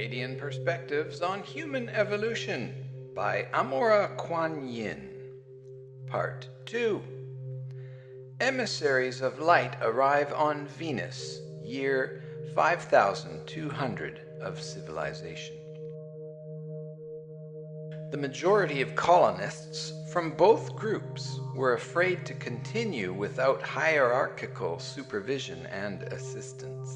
Pleiadian Perspectives on Human Evolution by Amorah Quan Yin. Part 2. Emissaries of light arrive on Venus, year 5200 of civilization. The majority of colonists from both groups were afraid to continue without hierarchical supervision and assistance.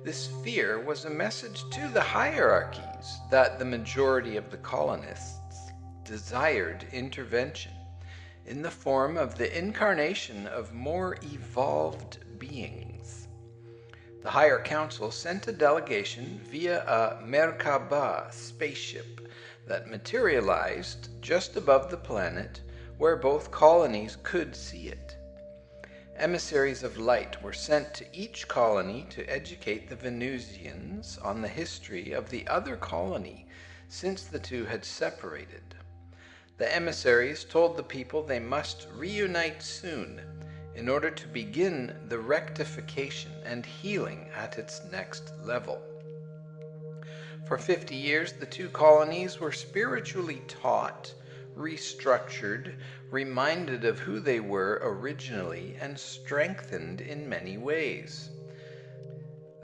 This fear was a message to the hierarchies that the majority of the colonists desired intervention in the form of the incarnation of more evolved beings. The Higher Council sent a delegation via a Merkaba spaceship that materialized just above the planet where both colonies could see it. Emissaries of light were sent to each colony to educate the Venusians on the history of the other colony since the two had separated. The emissaries told the people they must reunite soon in order to begin the rectification and healing at its next level. For 50 years, the two colonies were spiritually taught, restructured, reminded of who they were originally, and strengthened in many ways.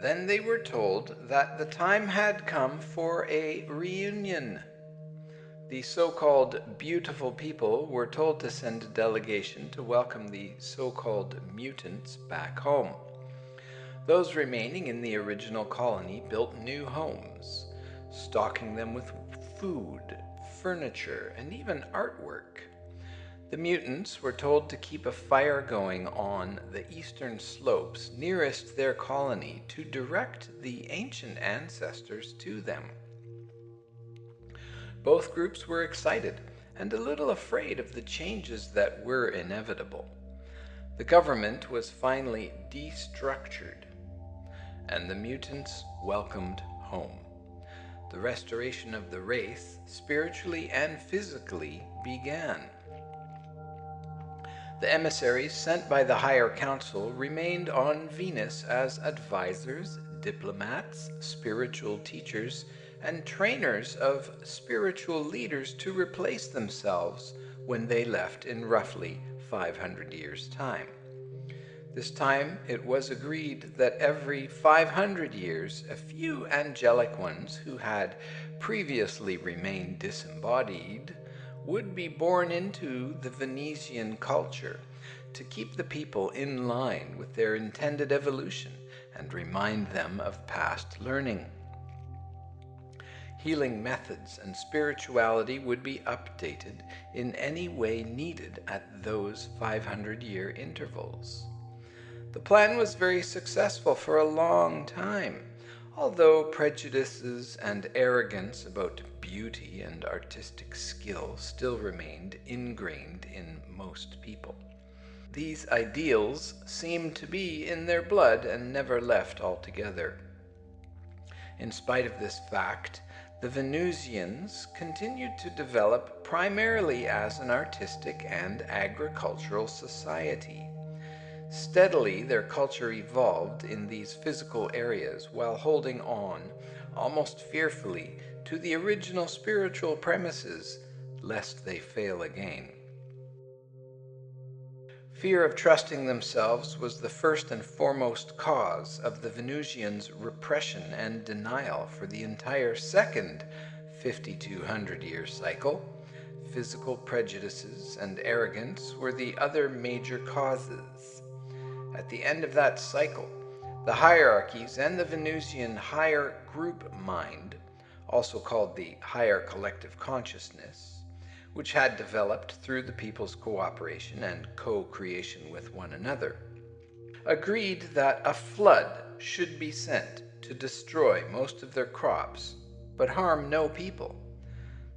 Then they were told that the time had come for a reunion. The so-called beautiful people were told to send a delegation to welcome the so-called mutants back home. Those remaining in the original colony built new homes, stocking them with food, furniture, and even artwork. The mutants were told to keep a fire going on the eastern slopes nearest their colony to direct the ancient ancestors to them. Both groups were excited and a little afraid of the changes that were inevitable. The government was finally destructured, and the mutants welcomed home. The restoration of the race, spiritually and physically, began. The emissaries sent by the Higher Council remained on Venus as advisors, diplomats, spiritual teachers, and trainers of spiritual leaders to replace themselves when they left in roughly 500 years' time. This time it was agreed that every 500 years a few angelic ones who had previously remained disembodied would be born into the Venusian culture to keep the people in line with their intended evolution and remind them of past learning. Healing methods and spirituality would be updated in any way needed at those 500-year intervals. The plan was very successful for a long time, although prejudices and arrogance about beauty and artistic skill still remained ingrained in most people. These ideals seemed to be in their blood and never left altogether. In spite of this fact, the Venusians continued to develop primarily as an artistic and agricultural society. Steadily, their culture evolved in these physical areas while holding on, almost fearfully, to the original spiritual premises, lest they fail again. Fear of trusting themselves was the first and foremost cause of the Venusians' repression and denial for the entire second 5200-year cycle. Physical prejudices and arrogance were the other major causes. At the end of that cycle, the hierarchies and the Venusian higher group mind, also called the higher collective consciousness, which had developed through the people's cooperation and co-creation with one another, agreed that a flood should be sent to destroy most of their crops, but harm no people.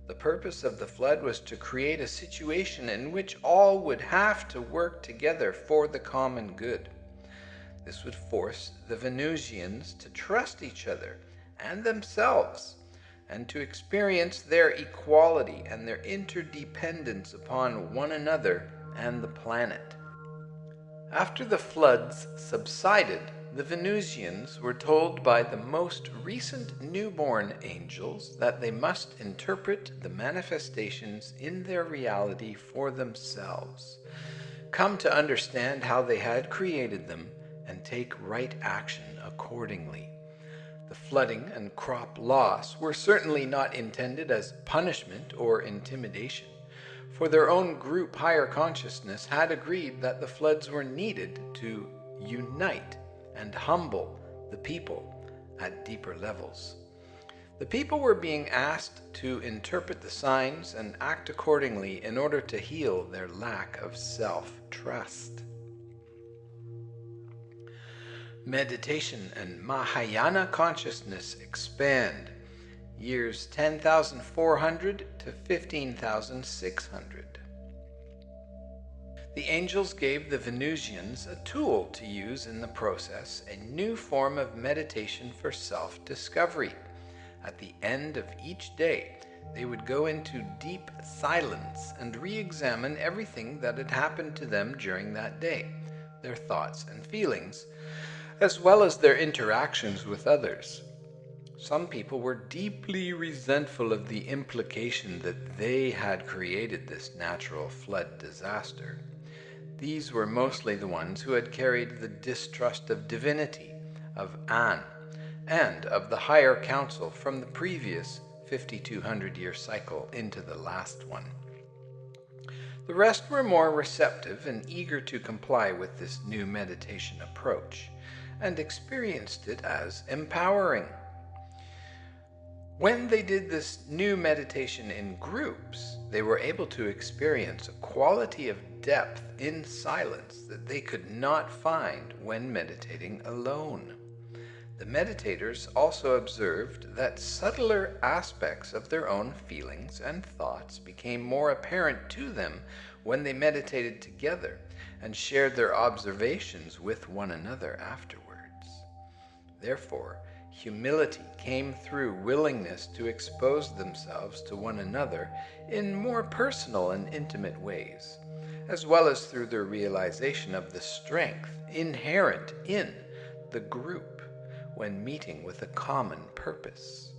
The purpose of the flood was to create a situation in which all would have to work together for the common good. This would force the Venusians to trust each other and themselves, and to experience their equality and their interdependence upon one another and the planet. After the floods subsided, the Venusians were told by the most recent newborn angels that they must interpret the manifestations in their reality for themselves, come to understand how they had created them, and take right action accordingly. The flooding and crop loss were certainly not intended as punishment or intimidation, for their own group higher consciousness had agreed that the floods were needed to unite and humble the people at deeper levels. The people were being asked to interpret the signs and act accordingly in order to heal their lack of self-trust. Meditation and Mahayana consciousness expand. Years 10,400 to 15,600. The angels gave the Venusians a tool to use in the process, a new form of meditation for self-discovery. At the end of each day, they would go into deep silence and re-examine everything that had happened to them during that day, their thoughts and feelings, as well as their interactions with others. Some people were deeply resentful of the implication that they had created this natural flood disaster. These were mostly the ones who had carried the distrust of divinity, of An, and of the higher council from the previous 5,200-year cycle into the last one. The rest were more receptive and eager to comply with this new meditation approach, and experienced it as empowering. When they did this new meditation in groups, they were able to experience a quality of depth in silence that they could not find when meditating alone. The meditators also observed that subtler aspects of their own feelings and thoughts became more apparent to them when they meditated together and shared their observations with one another afterwards. Therefore, humility came through willingness to expose themselves to one another in more personal and intimate ways, as well as through their realization of the strength inherent in the group when meeting with a common purpose.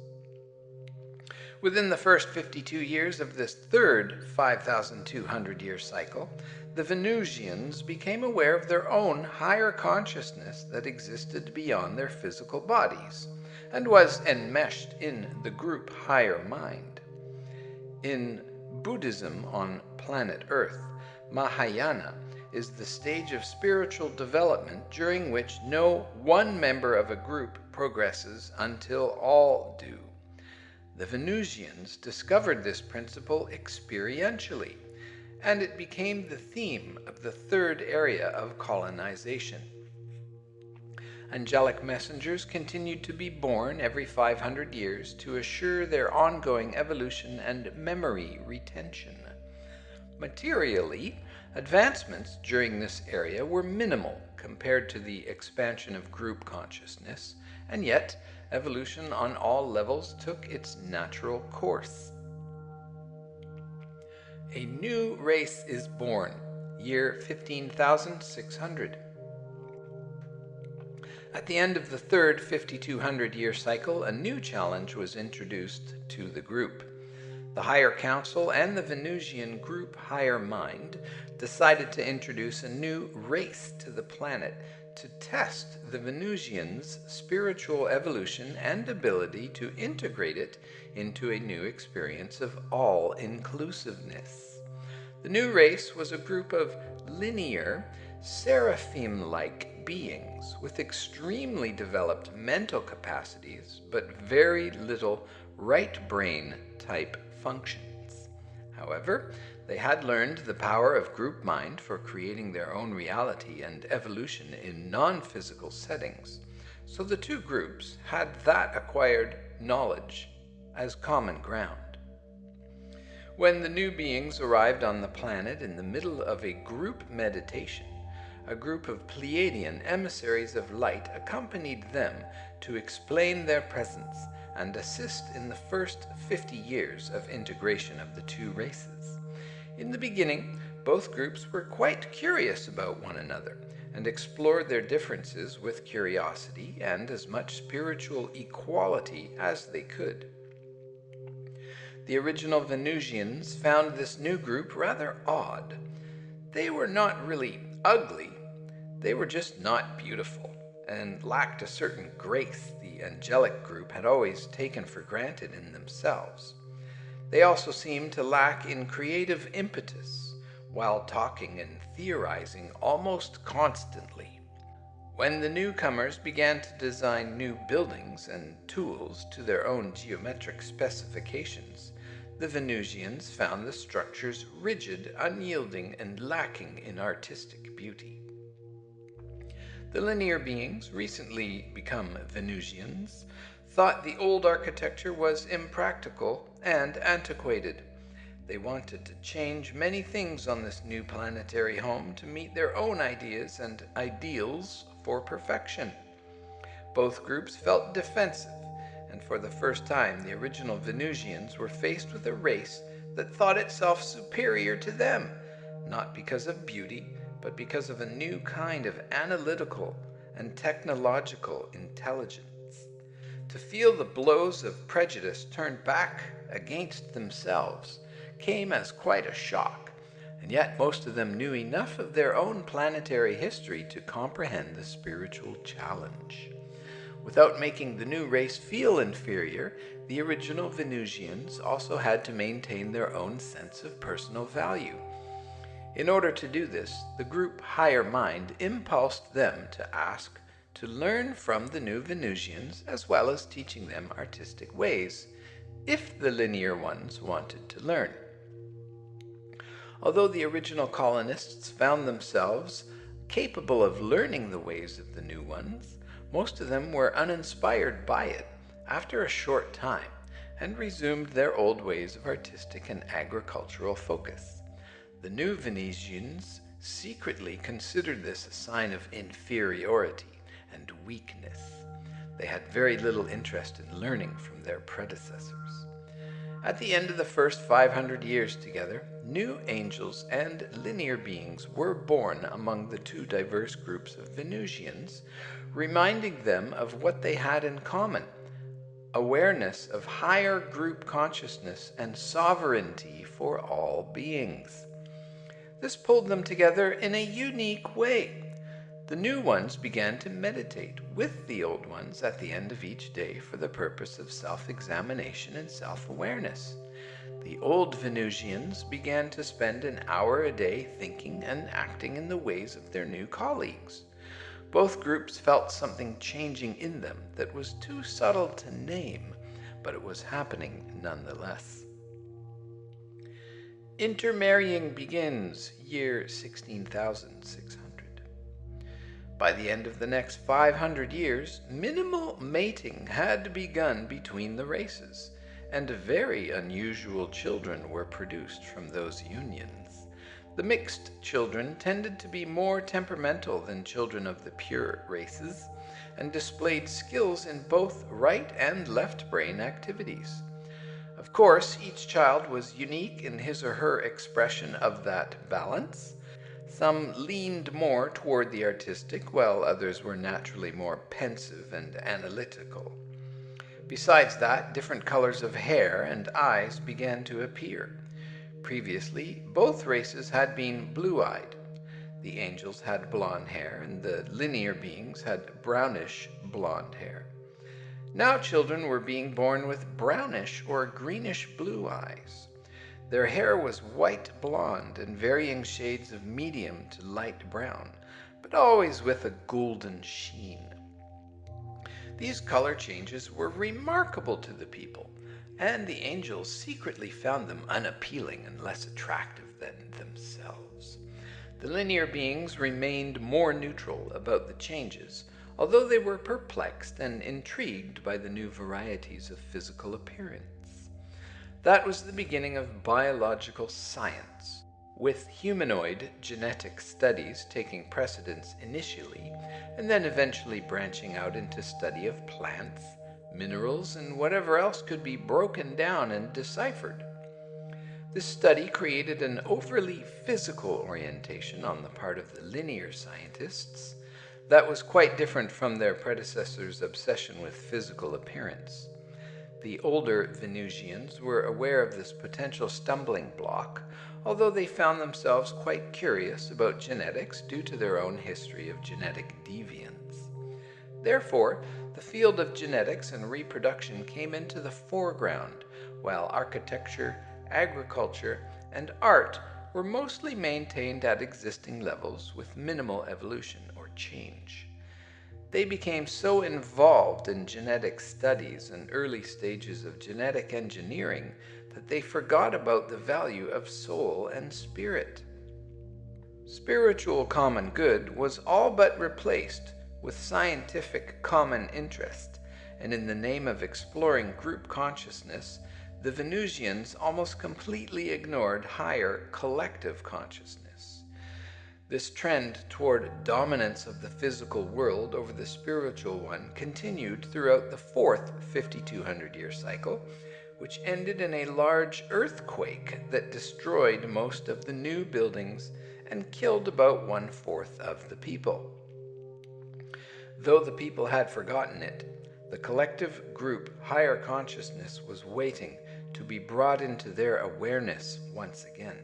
Within the first 52 years of this third 5,200-year cycle, the Venusians became aware of their own higher consciousness that existed beyond their physical bodies and was enmeshed in the group higher mind. In Buddhism on planet Earth, Mahayana is the stage of spiritual development during which no one member of a group progresses until all do. The Venusians discovered this principle experientially, and it became the theme of the third area of colonization. Angelic messengers continued to be born every 500 years to assure their ongoing evolution and memory retention. Materially, advancements during this area were minimal compared to the expansion of group consciousness, and yet evolution on all levels took its natural course. A new race is born, year 15,600. At the end of the third 5,200-year cycle, a new challenge was introduced to the group. The Higher Council and the Venusian group Higher Mind decided to introduce a new race to the planet to test the Venusians' spiritual evolution and ability to integrate it into a new experience of all-inclusiveness. The new race was a group of linear, seraphim-like beings with extremely developed mental capacities, but very little right brain type functions. However, they had learned the power of group mind for creating their own reality and evolution in non-physical settings, so the two groups had that acquired knowledge as common ground. When the new beings arrived on the planet in the middle of a group meditation, a group of Pleiadian emissaries of light accompanied them to explain their presence and assist in the first 50 years of integration of the two races. In the beginning, both groups were quite curious about one another and explored their differences with curiosity and as much spiritual equality as they could. The original Venusians found this new group rather odd. They were not really ugly, they were just not beautiful, and lacked a certain grace the angelic group had always taken for granted in themselves. They also seemed to lack in creative impetus, while talking and theorizing almost constantly. When the newcomers began to design new buildings and tools to their own geometric specifications, the Venusians found the structures rigid, unyielding, and lacking in artistic beauty. The linear beings, recently become Venusians, thought the old architecture was impractical and antiquated. They wanted to change many things on this new planetary home to meet their own ideas and ideals for perfection. Both groups felt defensive, and for the first time the original Venusians were faced with a race that thought itself superior to them, not because of beauty, but because of a new kind of analytical and technological intelligence. To feel the blows of prejudice turned back against themselves came as quite a shock, and yet most of them knew enough of their own planetary history to comprehend the spiritual challenge. Without making the new race feel inferior, the original Venusians also had to maintain their own sense of personal value. In order to do this, the group higher mind impulsed them to ask to learn from the new Venusians as well as teaching them artistic ways, if the linear ones wanted to learn. Although the original colonists found themselves capable of learning the ways of the new ones, most of them were uninspired by it after a short time and resumed their old ways of artistic and agricultural focus. The new Venusians secretly considered this a sign of inferiority and weakness. They had very little interest in learning from their predecessors. At the end of the first 500 years together, new angels and linear beings were born among the two diverse groups of Venusians, reminding them of what they had in common: awareness of higher group consciousness and sovereignty for all beings. This pulled them together in a unique way. The new ones began to meditate with the old ones at the end of each day for the purpose of self-examination and self-awareness. The old Venusians began to spend an hour a day thinking and acting in the ways of their new colleagues. Both groups felt something changing in them that was too subtle to name, but it was happening nonetheless. Intermarrying begins, year 16,600. By the end of the next 500 years, minimal mating had begun between the races, and very unusual children were produced from those unions. The mixed children tended to be more temperamental than children of the pure races, and displayed skills in both right and left brain activities. Of course, each child was unique in his or her expression of that balance. Some leaned more toward the artistic, while others were naturally more pensive and analytical. Besides that, different colors of hair and eyes began to appear. Previously, both races had been blue-eyed. The angels had blonde hair, and the linear beings had brownish blonde hair. Now children were being born with brownish or greenish-blue eyes. Their hair was white blonde and varying shades of medium to light brown, but always with a golden sheen. These color changes were remarkable to the people, and the angels secretly found them unappealing and less attractive than themselves. The linear beings remained more neutral about the changes, although they were perplexed and intrigued by the new varieties of physical appearance. That was the beginning of biological science, with humanoid genetic studies taking precedence initially, and then eventually branching out into study of plants, minerals, and whatever else could be broken down and deciphered. This study created an overly physical orientation on the part of the linear scientists that was quite different from their predecessors' obsession with physical appearance. The older Venusians were aware of this potential stumbling block, although they found themselves quite curious about genetics due to their own history of genetic deviance. Therefore, the field of genetics and reproduction came into the foreground, while architecture, agriculture, and art were mostly maintained at existing levels with minimal evolution or change. They became so involved in genetic studies and early stages of genetic engineering that they forgot about the value of soul and spirit. Spiritual common good was all but replaced with scientific common interest, and in the name of exploring group consciousness, the Venusians almost completely ignored higher collective consciousness. This trend toward dominance of the physical world over the spiritual one continued throughout the fourth 5200-year cycle, which ended in a large earthquake that destroyed most of the new buildings and killed about 1/4 of the people. Though the people had forgotten it, the collective group higher consciousness was waiting to be brought into their awareness once again.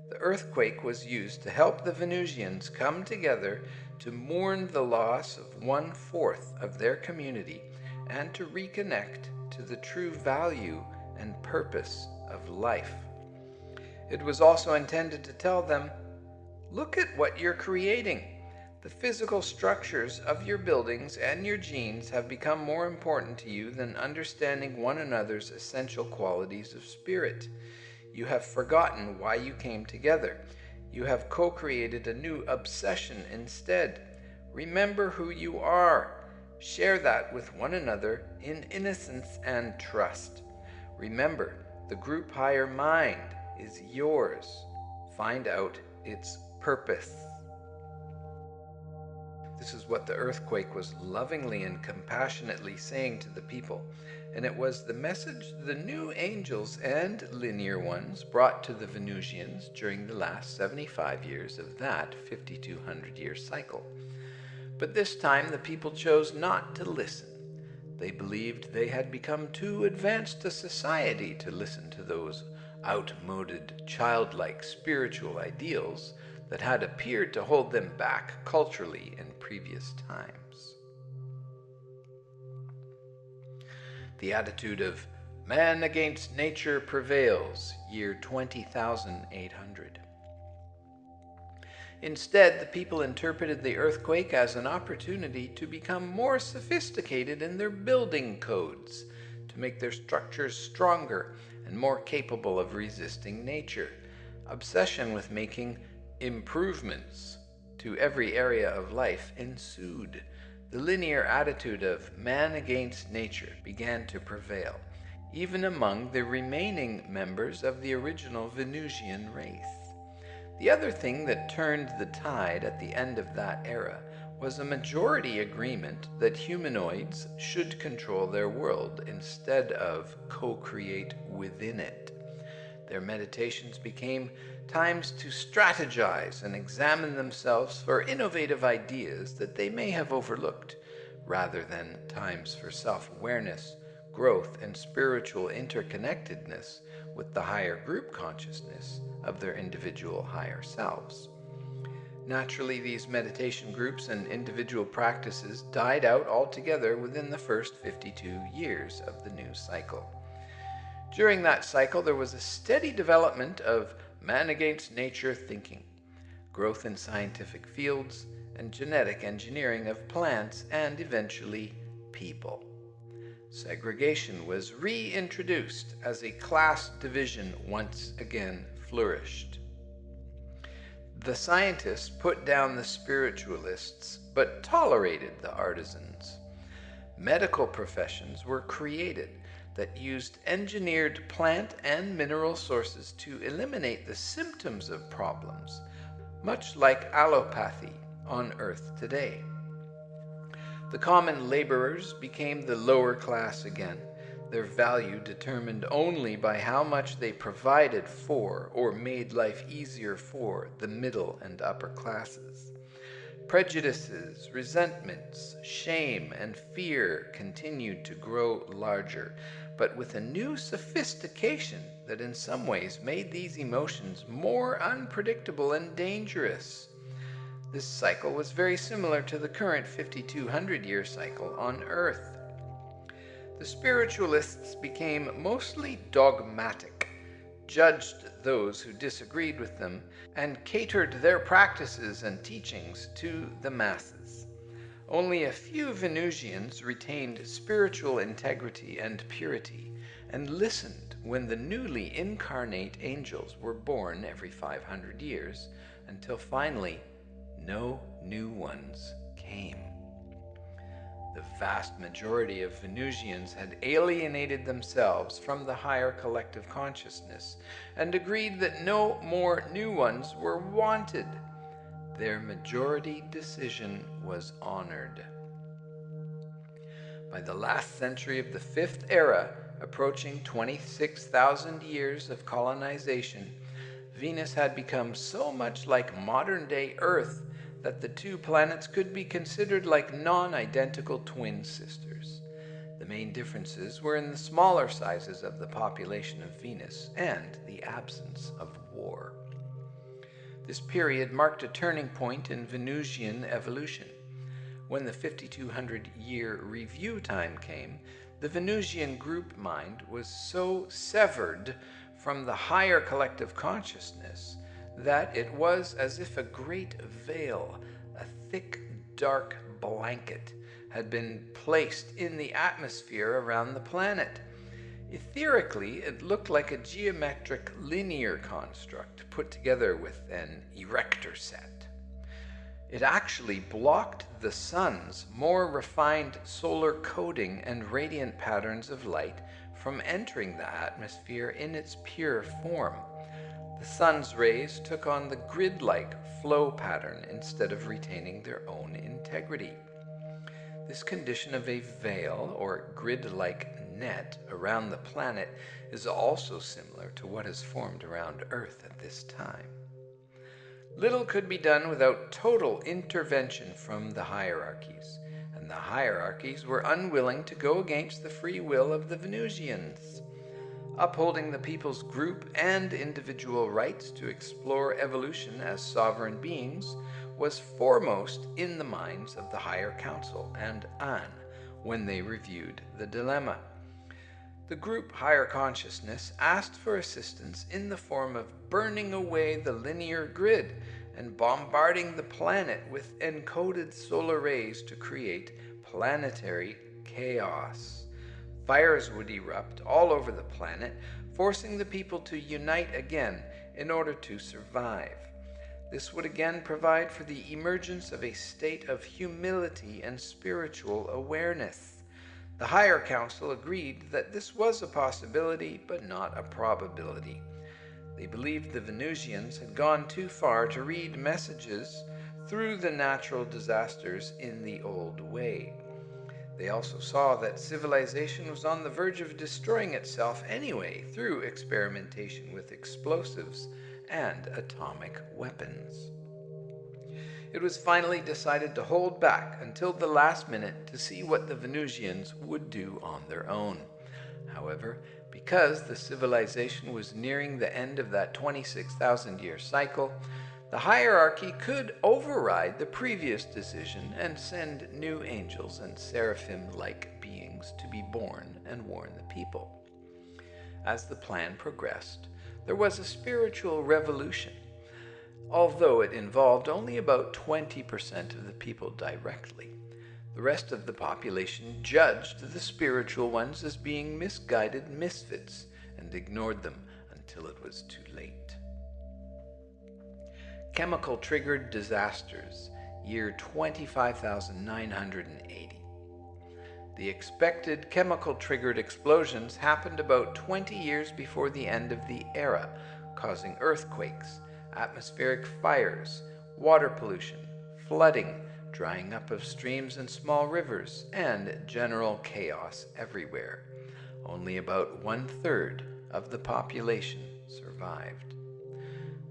The earthquake was used to help the Venusians come together to mourn the loss of 1/4 of their community and to reconnect to the true value and purpose of life. It was also intended to tell them, look at what you're creating. The physical structures of your buildings and your genes have become more important to you than understanding one another's essential qualities of spirit. You have forgotten why you came together. You have co-created a new obsession instead. Remember who you are. Share that with one another in innocence and trust. Remember, the group higher mind is yours. Find out its purpose. This is what the earthquake was lovingly and compassionately saying to the people, and it was the message the new angels and linear ones brought to the Venusians during the last 75 years of that 5200-year cycle. But this time the people chose not to listen. They believed they had become too advanced a society to listen to those outmoded, childlike spiritual ideals that had appeared to hold them back culturally in previous times. The attitude of man against nature prevails, year 20,800. Instead, the people interpreted the earthquake as an opportunity to become more sophisticated in their building codes, to make their structures stronger and more capable of resisting nature. Obsession with making improvements to every area of life ensued. The linear attitude of man against nature began to prevail, even among the remaining members of the original Venusian race. The other thing that turned the tide at the end of that era was a majority agreement that humanoids should control their world instead of co-create within it. Their meditations became times to strategize and examine themselves for innovative ideas that they may have overlooked, rather than times for self-awareness, growth, and spiritual interconnectedness with the higher group consciousness of their individual higher selves. Naturally, these meditation groups and individual practices died out altogether within the first 52 years of the new cycle. During that cycle, there was a steady development of man against nature thinking, growth in scientific fields, and genetic engineering of plants and eventually people. Segregation was reintroduced as a class division once again flourished. The scientists put down the spiritualists, but tolerated the artisans. Medical professions were created that used engineered plant and mineral sources to eliminate the symptoms of problems, much like allopathy on Earth today. The common laborers became the lower class again. their value determined only by how much they provided for or made life easier for the middle and upper classes. Prejudices, resentments, shame, and fear continued to grow larger, but with a new sophistication that in some ways made these emotions more unpredictable and dangerous. This cycle was very similar to the current 5200-year cycle on Earth. The spiritualists became mostly dogmatic, judged those who disagreed with them, and catered their practices and teachings to the masses. Only a few Venusians retained spiritual integrity and purity, and listened when the newly incarnate angels were born every 500 years, until finally no new ones came. The vast majority of Venusians had alienated themselves from the higher collective consciousness and agreed that no more new ones were wanted. Their majority decision was honored. By the last century of the Fifth Era, approaching 26,000 years of colonization, Venus had become so much like modern-day Earth that the two planets could be considered like non-identical twin sisters. The main differences were in the smaller sizes of the population of Venus and the absence of war. This period marked a turning point in Venusian evolution. When the 5200-year review time came, the Venusian group mind was so severed from the higher collective consciousness that it was as if a great veil, a thick, dark blanket, had been placed in the atmosphere around the planet. Etherically, it looked like a geometric linear construct put together with an erector set. It actually blocked the sun's more refined solar coding and radiant patterns of light from entering the atmosphere in its pure form. The sun's rays took on the grid-like flow pattern instead of retaining their own integrity. This condition of a veil or grid-like net around the planet is also similar to what has formed around Earth at this time. Little could be done without total intervention from the hierarchies, and the hierarchies were unwilling to go against the free will of the Venusians. Upholding the people's group and individual rights to explore evolution as sovereign beings was foremost in the minds of the higher council and An when they reviewed the dilemma. The group higher consciousness asked for assistance in the form of burning away the linear grid and bombarding the planet with encoded solar rays to create planetary chaos. Fires would erupt all over the planet, forcing the people to unite again in order to survive. This would again provide for the emergence of a state of humility and spiritual awareness. The higher council agreed that this was a possibility, but not a probability. They believed the Venusians had gone too far to read messages through the natural disasters in the old way. They also saw that civilization was on the verge of destroying itself anyway through experimentation with explosives and atomic weapons. It was finally decided to hold back until the last minute to see what the Venusians would do on their own. However, because the civilization was nearing the end of that 26,000-year cycle, the hierarchy could override the previous decision and send new angels and seraphim-like beings to be born and warn the people. As the plan progressed, there was a spiritual revolution, although it involved only about 20% of the people directly. The rest of the population judged the spiritual ones as being misguided misfits and ignored them until it was too late. Chemical-triggered disasters, year 25,980. The expected chemical-triggered explosions happened about 20 years before the end of the era, causing earthquakes, atmospheric fires, water pollution, flooding, drying up of streams and small rivers, and general chaos everywhere. Only about 1/3 of the population survived.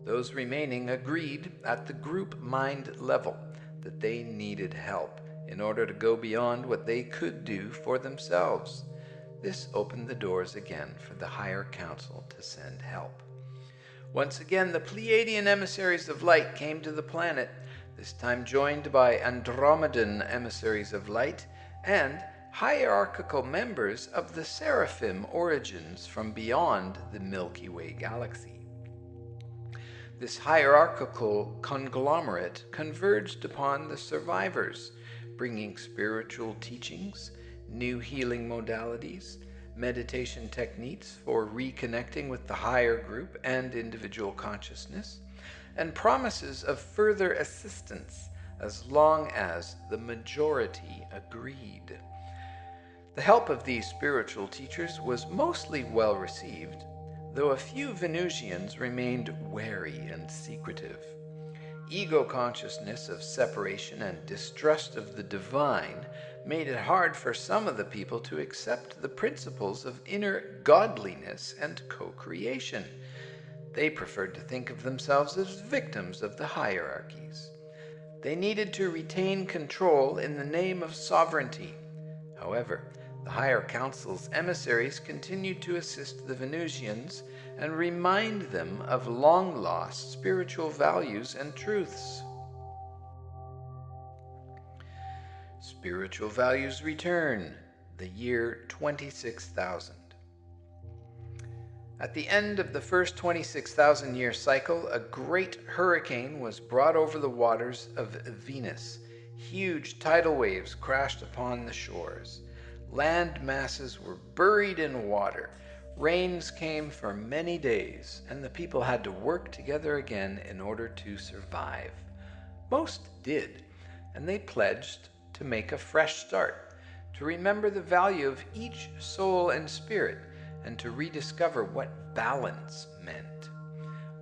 Those remaining agreed at the group mind level that they needed help in order to go beyond what they could do for themselves. This opened the doors again for the higher council to send help. Once again, the Pleiadian emissaries of light came to the planet, this time joined by Andromedan emissaries of light and hierarchical members of the Seraphim origins from beyond the Milky Way galaxy. This hierarchical conglomerate converged upon the survivors, bringing spiritual teachings, new healing modalities, meditation techniques for reconnecting with the higher group and individual consciousness, and promises of further assistance as long as the majority agreed. The help of these spiritual teachers was mostly well received, though a few Venusians remained wary and secretive. Ego consciousness of separation and distrust of the divine made it hard for some of the people to accept the principles of inner godliness and co-creation. They preferred to think of themselves as victims of the hierarchies. They needed to retain control in the name of sovereignty. However, the higher council's emissaries continued to assist the Venusians and remind them of long-lost spiritual values and truths. Spiritual values return, the year 26,000. At the end of the first 26,000-year cycle, a great hurricane was brought over the waters of Venus. Huge tidal waves crashed upon the shores. Land masses were buried in water. Rains came for many days, and the people had to work together again in order to survive. Most did, and they pledged to make a fresh start, to remember the value of each soul and spirit, and to rediscover what balance meant.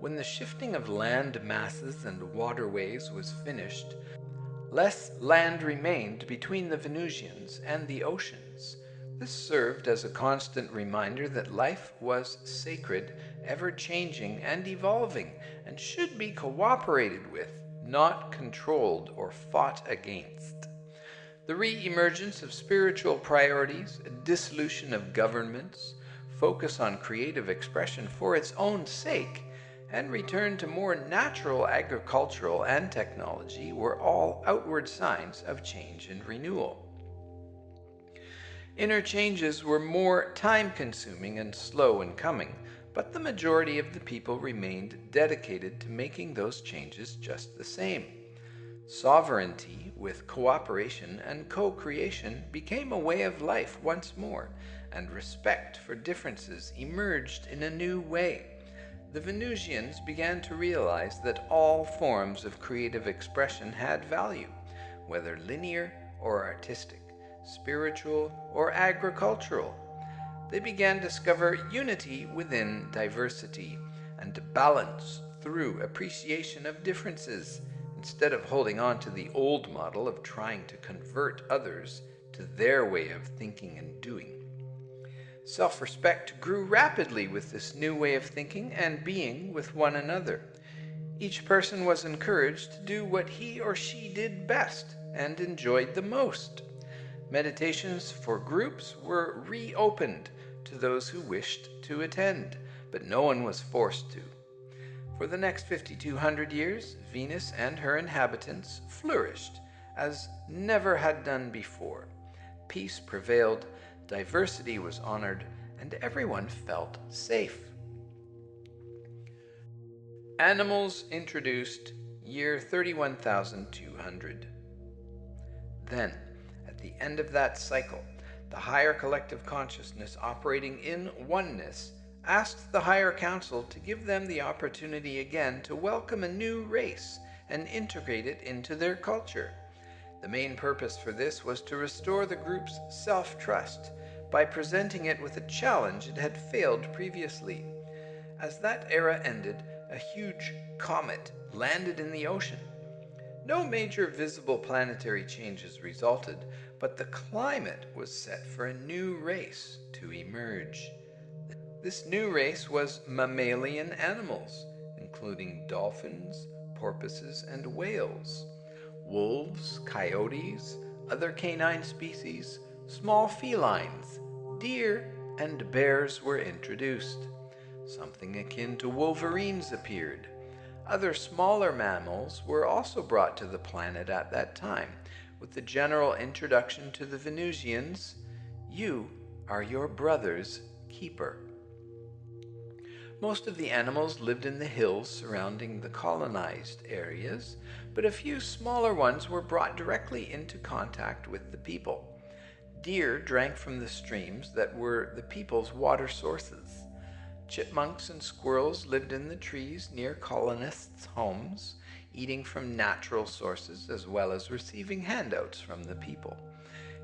When the shifting of land masses and waterways was finished, less land remained between the Venusians and the oceans. This served as a constant reminder that life was sacred, ever-changing and evolving, and should be cooperated with, not controlled or fought against. The re-emergence of spiritual priorities, a dissolution of governments, focus on creative expression for its own sake, and return to more natural agricultural and technology were all outward signs of change and renewal. Inner changes were more time-consuming and slow in coming, but the majority of the people remained dedicated to making those changes just the same. Sovereignty with cooperation and co-creation became a way of life once more, and respect for differences emerged in a new way. The Venusians began to realize that all forms of creative expression had value, whether linear or artistic, spiritual or agricultural. They began to discover unity within diversity and to balance through appreciation of differences, instead of holding on to the old model of trying to convert others to their way of thinking and doing. Self-respect grew rapidly with this new way of thinking and being with one another. Each person was encouraged to do what he or she did best and enjoyed the most. Meditations for groups were reopened to those who wished to attend, but no one was forced to. For the next 5,200 years, Venus and her inhabitants flourished as never had done before. Peace prevailed, diversity was honored, and everyone felt safe. Animals introduced, year 31,200. Then, at the end of that cycle, the higher collective consciousness operating in oneness asked the higher council to give them the opportunity again to welcome a new race and integrate it into their culture. The main purpose for this was to restore the group's self-trust by presenting it with a challenge it had failed previously. As that era ended, a huge comet landed in the ocean. No major visible planetary changes resulted, but the climate was set for a new race to emerge. This new race was mammalian animals, including dolphins, porpoises, and whales. Wolves, coyotes, other canine species, small felines, deer, and bears were introduced. Something akin to wolverines appeared. Other smaller mammals were also brought to the planet at that time, with the general introduction to the Venusians, "You are your brother's keeper." Most of the animals lived in the hills surrounding the colonized areas, but a few smaller ones were brought directly into contact with the people. Deer drank from the streams that were the people's water sources. Chipmunks and squirrels lived in the trees near colonists' homes, eating from natural sources as well as receiving handouts from the people.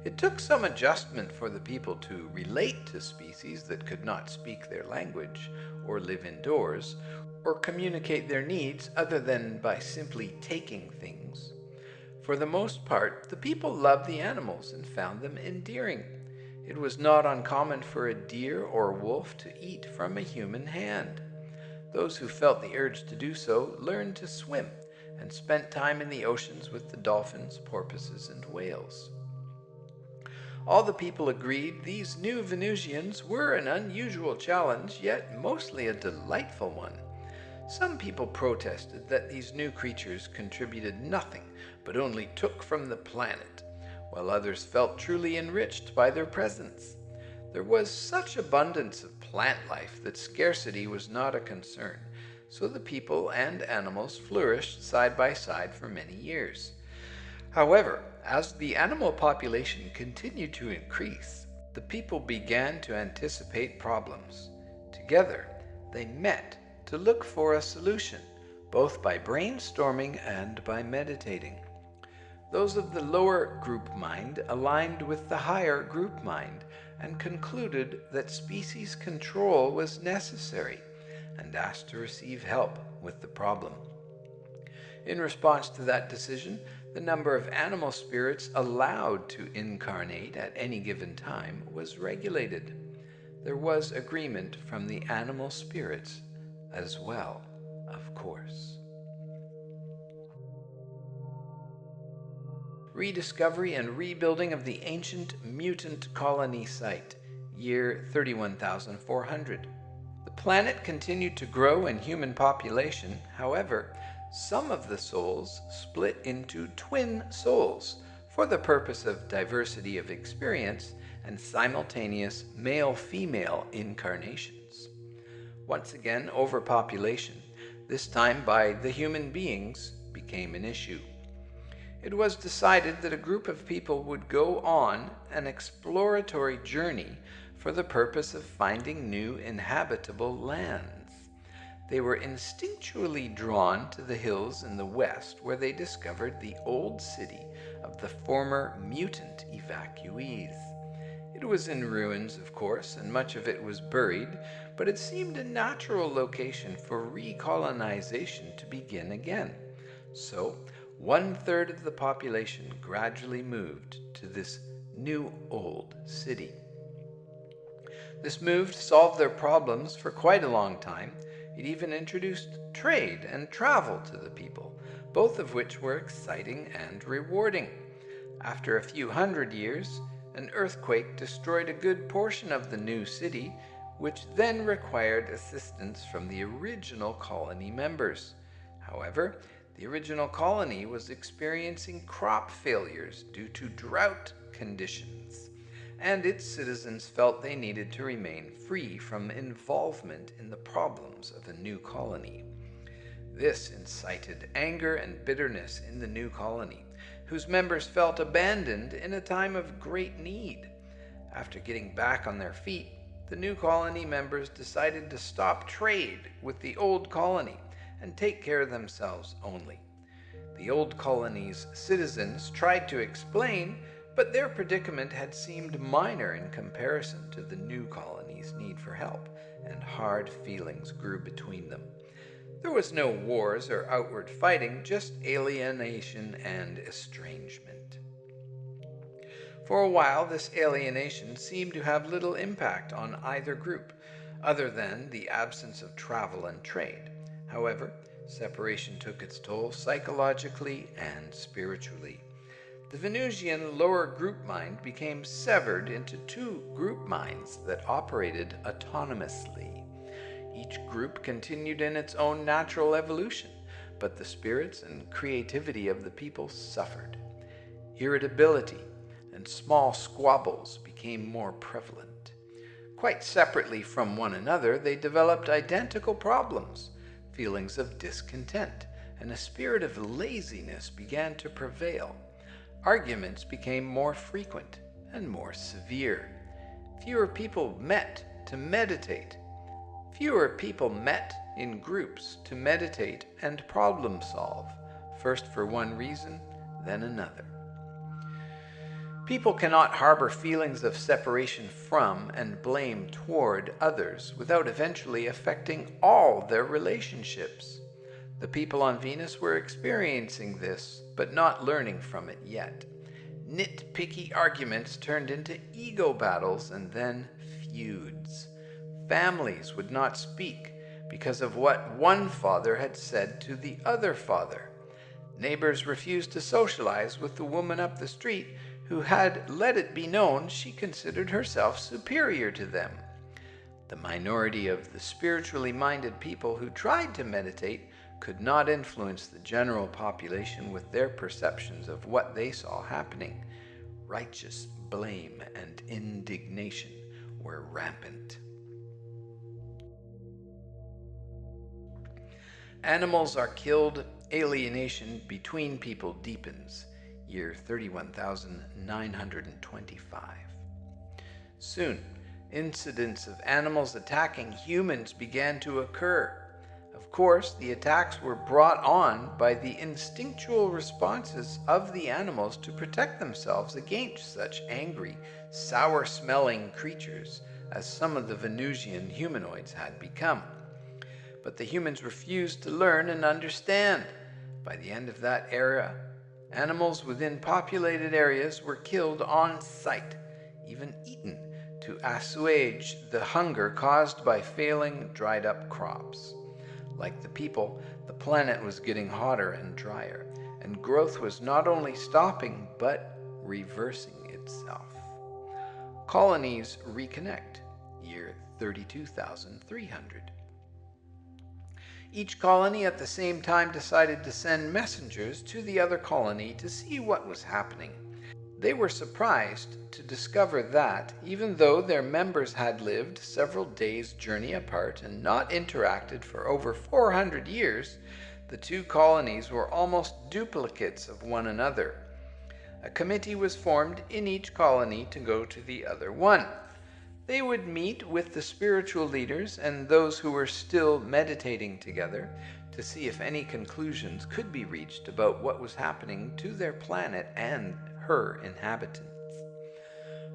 It took some adjustment for the people to relate to species that could not speak their language, or live indoors, or communicate their needs other than by simply taking things. For the most part, the people loved the animals and found them endearing. It was not uncommon for a deer or wolf to eat from a human hand. Those who felt the urge to do so learned to swim and spent time in the oceans with the dolphins, porpoises, and whales. All the people agreed these new Venusians were an unusual challenge, yet mostly a delightful one. Some people protested that these new creatures contributed nothing, but only took from the planet, while others felt truly enriched by their presence. There was such abundance of plant life that scarcity was not a concern, so the people and animals flourished side by side for many years. However, as the animal population continued to increase, the people began to anticipate problems. Together, they met to look for a solution, both by brainstorming and by meditating. Those of the lower group mind aligned with the higher group mind and concluded that species control was necessary and asked to receive help with the problem. In response to that decision, the number of animal spirits allowed to incarnate at any given time was regulated. There was agreement from the animal spirits as well, of course. Rediscovery and rebuilding of the ancient mutant colony site, year 31,400. The planet continued to grow in human population. However, some of the souls split into twin souls for the purpose of diversity of experience and simultaneous male-female incarnations. Once again, overpopulation, this time by the human beings, became an issue. It was decided that a group of people would go on an exploratory journey for the purpose of finding new inhabitable lands. They were instinctually drawn to the hills in the west, where they discovered the old city of the former mutant evacuees. It was in ruins, of course, and much of it was buried, but it seemed a natural location for recolonization to begin again. So, 1/3 of the population gradually moved to this new old city. This move solved their problems for quite a long time. It even introduced trade and travel to the people, both of which were exciting and rewarding. After a few hundred years, an earthquake destroyed a good portion of the new city, which then required assistance from the original colony members. However, the original colony was experiencing crop failures due to drought conditions, and its citizens felt they needed to remain free from involvement in the problems of a new colony. This incited anger and bitterness in the new colony, whose members felt abandoned in a time of great need. After getting back on their feet, the new colony members decided to stop trade with the old colony and take care of themselves only. The old colony's citizens tried to explain, but their predicament had seemed minor in comparison to the new colony's need for help, and hard feelings grew between them. There was no wars or outward fighting, just alienation and estrangement. For a while, this alienation seemed to have little impact on either group, other than the absence of travel and trade. However, separation took its toll psychologically and spiritually. The Venusian lower group mind became severed into two group minds that operated autonomously. Each group continued in its own natural evolution, but the spirits and creativity of the people suffered. Irritability and small squabbles became more prevalent. Quite separately from one another, they developed identical problems. Feelings of discontent and a spirit of laziness began to prevail. Arguments became more frequent and more severe. Fewer people met to meditate. Fewer people met in groups to meditate and problem solve, first for one reason, then another. People cannot harbor feelings of separation from and blame toward others without eventually affecting all their relationships. The people on Venus were experiencing this, but not learning from it yet. Nitpicky arguments turned into ego battles and then feuds. Families would not speak because of what one father had said to the other father. Neighbors refused to socialize with the woman up the street who had let it be known she considered herself superior to them. The minority of the spiritually minded people who tried to meditate could not influence the general population with their perceptions of what they saw happening. Righteous blame and indignation were rampant. Animals are killed, alienation between people deepens. Year 31,925. Soon, incidents of animals attacking humans began to occur. Of course, the attacks were brought on by the instinctual responses of the animals to protect themselves against such angry, sour-smelling creatures as some of the Venusian humanoids had become. But the humans refused to learn and understand. By the end of that era, animals within populated areas were killed on sight, even eaten, to assuage the hunger caused by failing, dried-up crops. Like the people, the planet was getting hotter and drier, and growth was not only stopping, but reversing itself. Colonies reconnect, year 32,300. Each colony at the same time decided to send messengers to the other colony to see what was happening. They were surprised to discover that, even though their members had lived several days' journey apart and not interacted for over 400 years, the two colonies were almost duplicates of one another. A committee was formed in each colony to go to the other one. They would meet with the spiritual leaders and those who were still meditating together to see if any conclusions could be reached about what was happening to their planet and her inhabitants.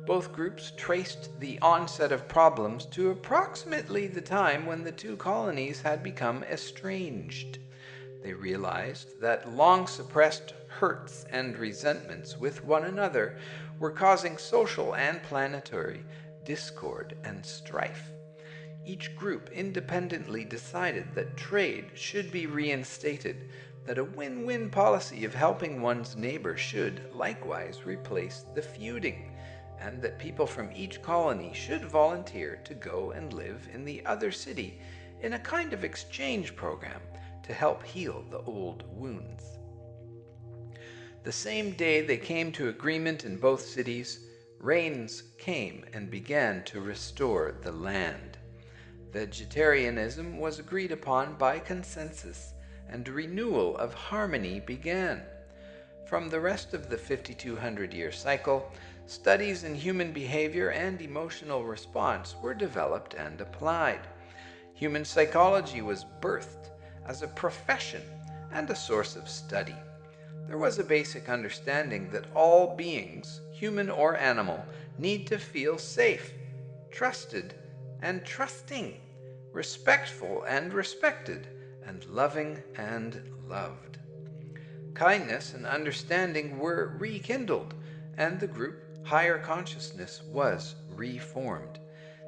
Both groups traced the onset of problems to approximately the time when the two colonies had become estranged. They realized that long-suppressed hurts and resentments with one another were causing social and planetary discord and strife. Each group independently decided that trade should be reinstated, that a win-win policy of helping one's neighbor should likewise replace the feuding, and that people from each colony should volunteer to go and live in the other city in a kind of exchange program to help heal the old wounds. The same day they came to agreement in both cities, rains came and began to restore the land. Vegetarianism was agreed upon by consensus, and renewal of harmony began. From the rest of the 5,200-year cycle, studies in human behavior and emotional response were developed and applied. Human psychology was birthed as a profession and a source of study. There was a basic understanding that all beings, human or animal, need to feel safe, trusted and trusting, respectful and respected, and loving and loved. Kindness and understanding were rekindled, and the group higher consciousness was reformed.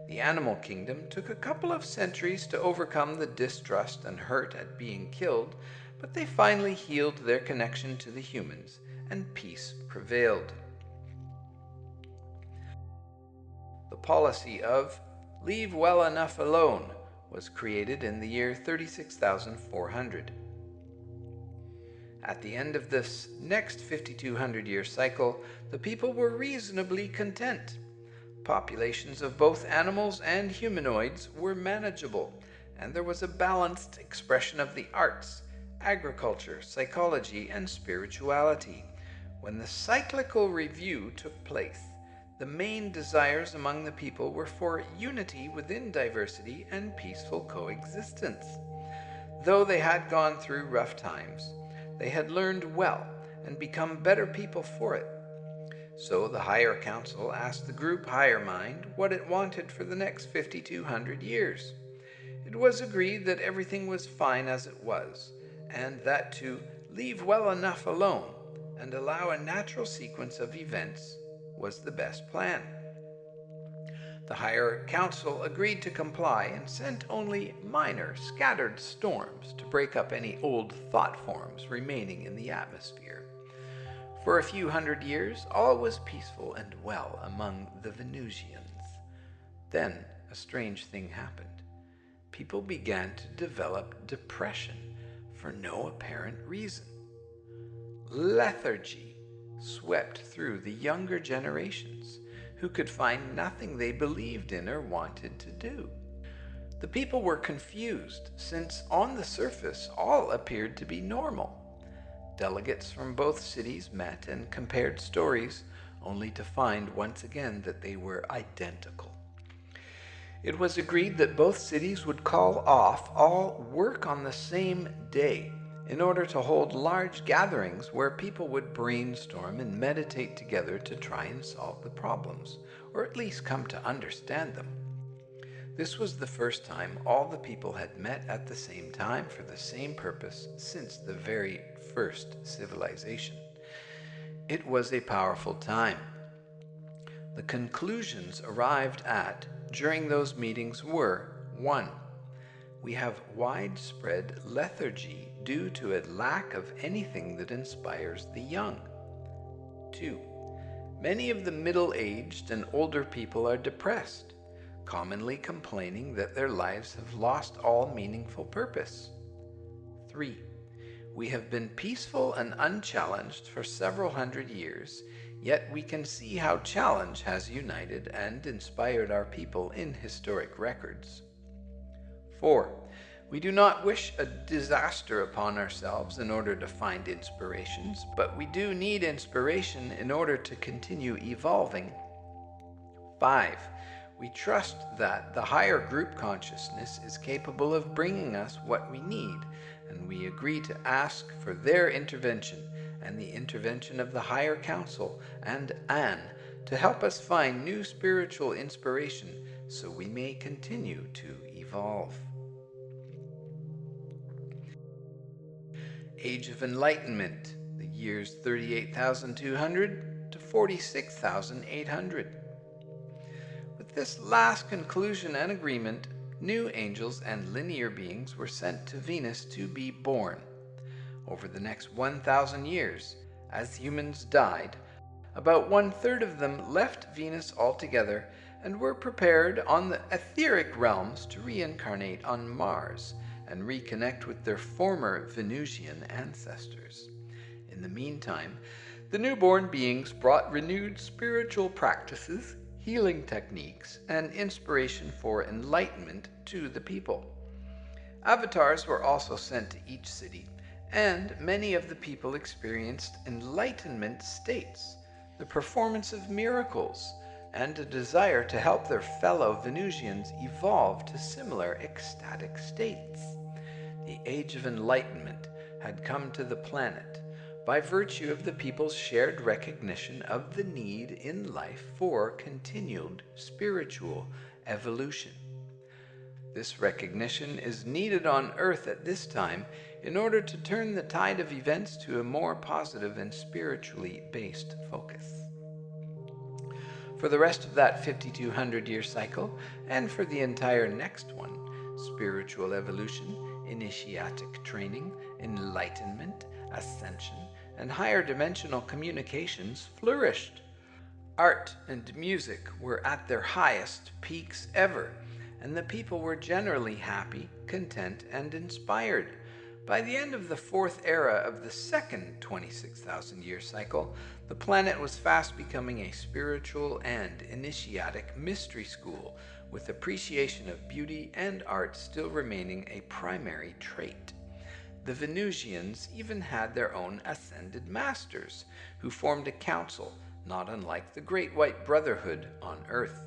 The animal kingdom took a couple of centuries to overcome the distrust and hurt at being killed, but they finally healed their connection to the humans, and peace prevailed. The policy of "leave well enough alone" was created in the year 36,400. At the end of this next 5,200-year cycle, the people were reasonably content. Populations of both animals and humanoids were manageable, and there was a balanced expression of the arts, agriculture, psychology, and spirituality. When the cyclical review took place, the main desires among the people were for unity within diversity and peaceful coexistence. Though they had gone through rough times, they had learned well and become better people for it. So the Higher Council asked the group Higher Mind what it wanted for the next 5,200 years. It was agreed that everything was fine as it was, and that to leave well enough alone and allow a natural sequence of events was the best plan. The Higher Council agreed to comply and sent only minor, scattered storms to break up any old thought forms remaining in the atmosphere. For a few hundred years, all was peaceful and well among the Venusians. Then a strange thing happened. People began to develop depression for no apparent reason. Lethargy swept through the younger generations, who could find nothing they believed in or wanted to do. The people were confused, since on the surface all appeared to be normal. Delegates from both cities met and compared stories, only to find once again that they were identical. It was agreed that both cities would call off all work on the same day in order to hold large gatherings where people would brainstorm and meditate together to try and solve the problems, or at least come to understand them. This was the first time all the people had met at the same time for the same purpose since the very first civilization. It was a powerful time. The conclusions arrived at during those meetings were: 1. We have widespread lethargy due to a lack of anything that inspires the young. 2. Many of the middle-aged and older people are depressed, commonly complaining that their lives have lost all meaningful purpose. 3. We have been peaceful and unchallenged for several hundred years, yet we can see how challenge has united and inspired our people in historic records. 4. We do not wish a disaster upon ourselves in order to find inspirations, but we do need inspiration in order to continue evolving. 5. We trust that the higher group consciousness is capable of bringing us what we need, and we agree to ask for their intervention and the intervention of the Higher Council and An to help us find new spiritual inspiration so we may continue to evolve. Age of Enlightenment, the years 38,200 to 46,800. With this last conclusion and agreement, new angels and linear beings were sent to Venus to be born. Over the next 1,000 years, as humans died, about 1/3 of them left Venus altogether and were prepared on the etheric realms to reincarnate on Mars and reconnect with their former Venusian ancestors. In the meantime, the newborn beings brought renewed spiritual practices, healing techniques, and inspiration for enlightenment to the people. Avatars were also sent to each city, and many of the people experienced enlightenment states, the performance of miracles, and a desire to help their fellow Venusians evolve to similar ecstatic states. The Age of Enlightenment had come to the planet by virtue of the people's shared recognition of the need in life for continued spiritual evolution. This recognition is needed on Earth at this time in order to turn the tide of events to a more positive and spiritually based focus. For the rest of that 5,200-year cycle, and for the entire next one, spiritual evolution, initiatic training, enlightenment, ascension, and higher dimensional communications flourished. Art and music were at their highest peaks ever, and the people were generally happy, content, and inspired. By the end of the fourth era of the second 26,000-year cycle, the planet was fast becoming a spiritual and initiatic mystery school, with appreciation of beauty and art still remaining a primary trait. The Venusians even had their own ascended masters, who formed a council, not unlike the Great White Brotherhood on Earth.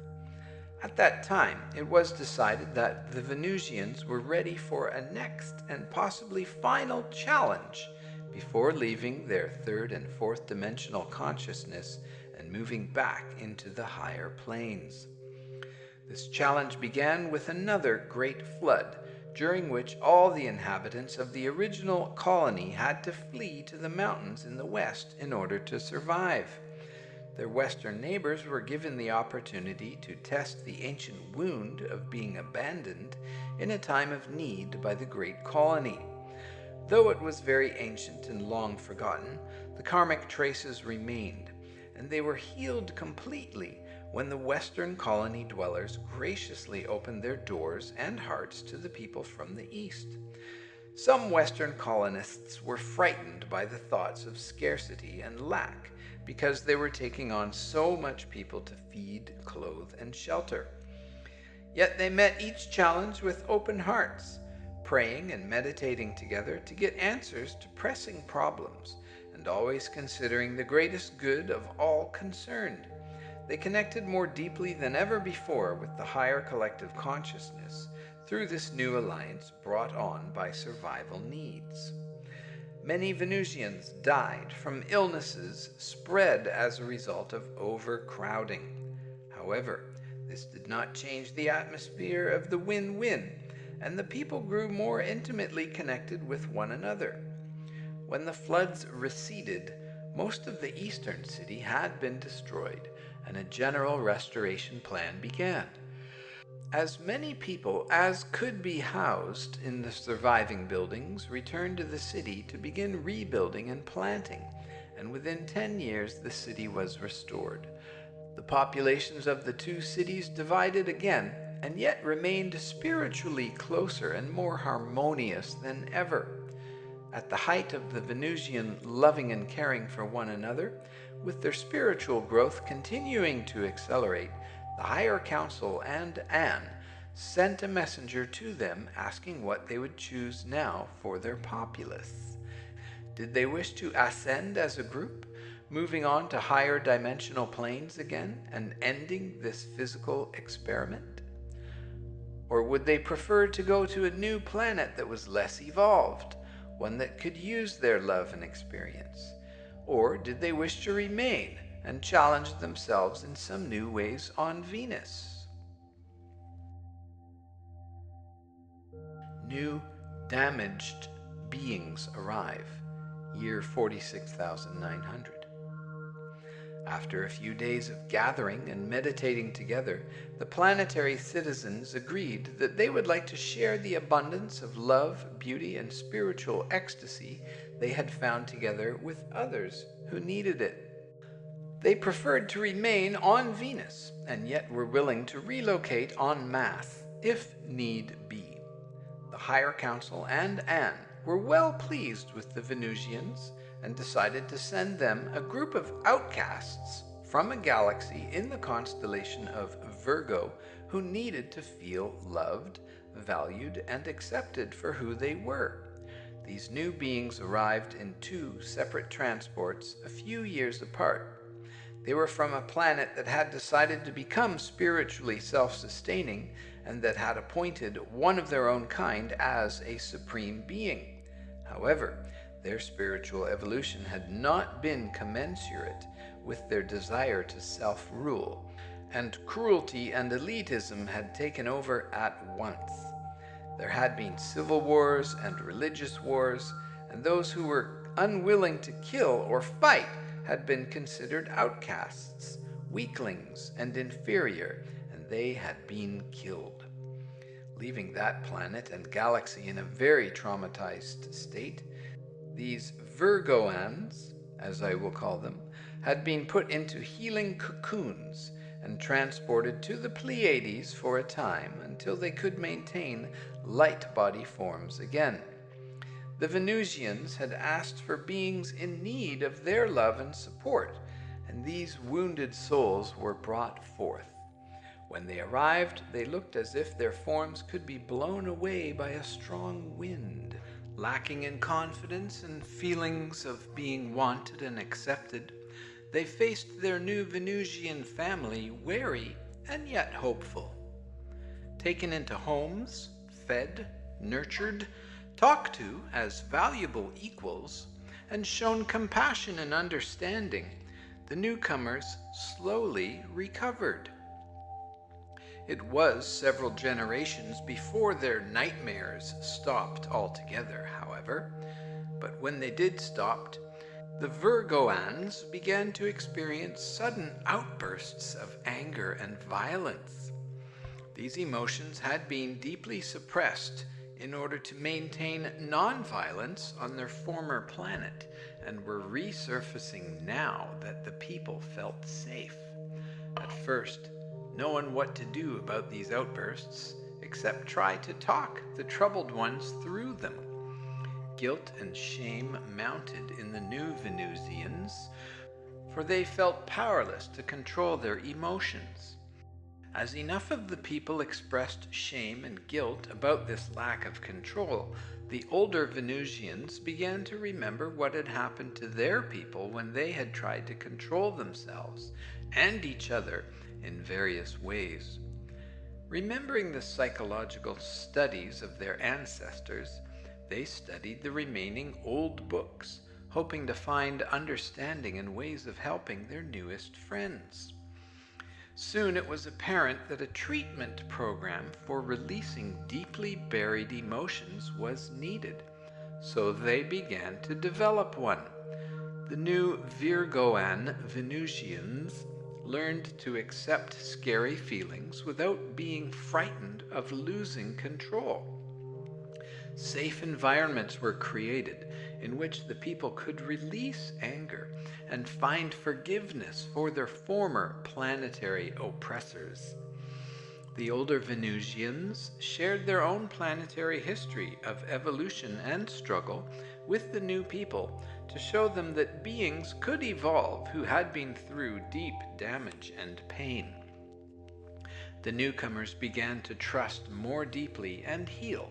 At that time, it was decided that the Venusians were ready for a next and possibly final challenge before leaving their third and fourth dimensional consciousness and moving back into the higher planes. This challenge began with another great flood, during which all the inhabitants of the original colony had to flee to the mountains in the west in order to survive. Their western neighbors were given the opportunity to test the ancient wound of being abandoned in a time of need by the great colony. Though it was very ancient and long forgotten, the karmic traces remained, and they were healed completely when the western colony dwellers graciously opened their doors and hearts to the people from the east. Some western colonists were frightened by the thoughts of scarcity and lack, because they were taking on so much people to feed, clothe, and shelter. Yet they met each challenge with open hearts, praying and meditating together to get answers to pressing problems, and always considering the greatest good of all concerned. They connected more deeply than ever before with the higher collective consciousness through this new alliance brought on by survival needs. Many Venusians died from illnesses spread as a result of overcrowding. However, this did not change the atmosphere of the win-win, and the people grew more intimately connected with one another. When the floods receded, most of the eastern city had been destroyed, and a general restoration plan began. As many people as could be housed in the surviving buildings returned to the city to begin rebuilding and planting, and within 10 years the city was restored. The populations of the two cities divided again, and yet remained spiritually closer and more harmonious than ever. At the height of the Venusian loving and caring for one another, with their spiritual growth continuing to accelerate, the higher council and Anne sent a messenger to them asking what they would choose now for their populace. Did they wish to ascend as a group, moving on to higher dimensional planes again and ending this physical experiment? Or would they prefer to go to a new planet that was less evolved, one that could use their love and experience? Or did they wish to remain and challenge themselves in some new ways on Venus? New, damaged beings arrive, year 46,900. After a few days of gathering and meditating together, the planetary citizens agreed that they would like to share the abundance of love, beauty, and spiritual ecstasy they had found together with others who needed it. They preferred to remain on Venus, and yet were willing to relocate en masse if need be. The higher council and Anne were well pleased with the Venusians and decided to send them a group of outcasts from a galaxy in the constellation of Virgo who needed to feel loved, valued, and accepted for who they were. These new beings arrived in 2 separate transports a few years apart. They were from a planet that had decided to become spiritually self-sustaining and that had appointed one of their own kind as a supreme being. However, their spiritual evolution had not been commensurate with their desire to self-rule, and cruelty and elitism had taken over at once. There had been civil wars and religious wars, and those who were unwilling to kill or fight had been considered outcasts, weaklings and inferior, and they had been killed. Leaving that planet and galaxy in a very traumatized state, these Virgoans, as I will call them, had been put into healing cocoons and transported to the Pleiades for a time until they could maintain light body forms again. The Venusians had asked for beings in need of their love and support, and these wounded souls were brought forth. When they arrived, they looked as if their forms could be blown away by a strong wind. Lacking in confidence and feelings of being wanted and accepted, they faced their new Venusian family wary and yet hopeful. Taken into homes, fed, nurtured, talked to as valuable equals, and shown compassion and understanding, the newcomers slowly recovered. It was several generations before their nightmares stopped altogether, however, but when they did stop, the Virgoans began to experience sudden outbursts of anger and violence. These emotions had been deeply suppressed in order to maintain non-violence on their former planet, and were resurfacing now that the people felt safe. At first, no one what to do about these outbursts, except try to talk the troubled ones through them. Guilt and shame mounted in the new Venusians, for they felt powerless to control their emotions. As enough of the people expressed shame and guilt about this lack of control, the older Venusians began to remember what had happened to their people when they had tried to control themselves and each other in various ways. Remembering the psychological studies of their ancestors, they studied the remaining old books, hoping to find understanding and ways of helping their newest friends. Soon it was apparent that a treatment program for releasing deeply buried emotions was needed, so they began to develop one. The new Virgoan Venusians learned to accept scary feelings without being frightened of losing control. Safe environments were created in which the people could release anger and find forgiveness for their former planetary oppressors. The older Venusians shared their own planetary history of evolution and struggle with the new people to show them that beings could evolve who had been through deep damage and pain. The newcomers began to trust more deeply and heal,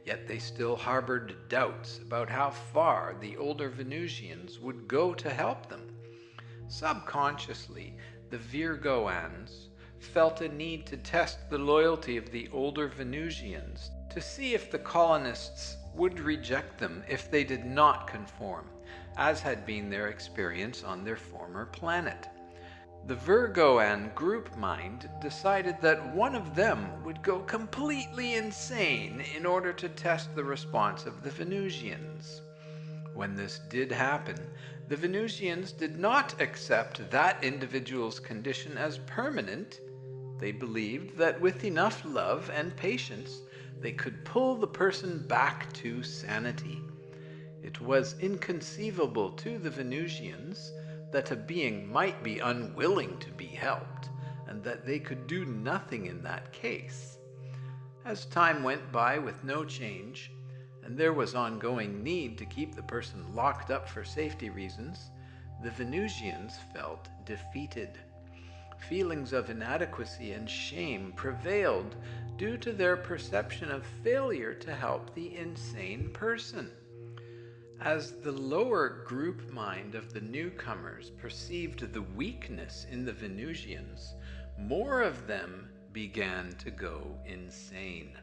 yet they still harbored doubts about how far the older Venusians would go to help them. Subconsciously, the Virgoans felt a need to test the loyalty of the older Venusians to see if the colonists would reject them if they did not conform, as had been their experience on their former planet. The Virgoan group mind decided that one of them would go completely insane in order to test the response of the Venusians. When this did happen, the Venusians did not accept that individual's condition as permanent. They believed that with enough love and patience, they could pull the person back to sanity. It was inconceivable to the Venusians that a being might be unwilling to be helped, and that they could do nothing in that case. As time went by with no change, and there was ongoing need to keep the person locked up for safety reasons, the Venusians felt defeated. Feelings of inadequacy and shame prevailed due to their perception of failure to help the insane person. As the lower group mind of the newcomers perceived the weakness in the Venusians, more of them began to go insane.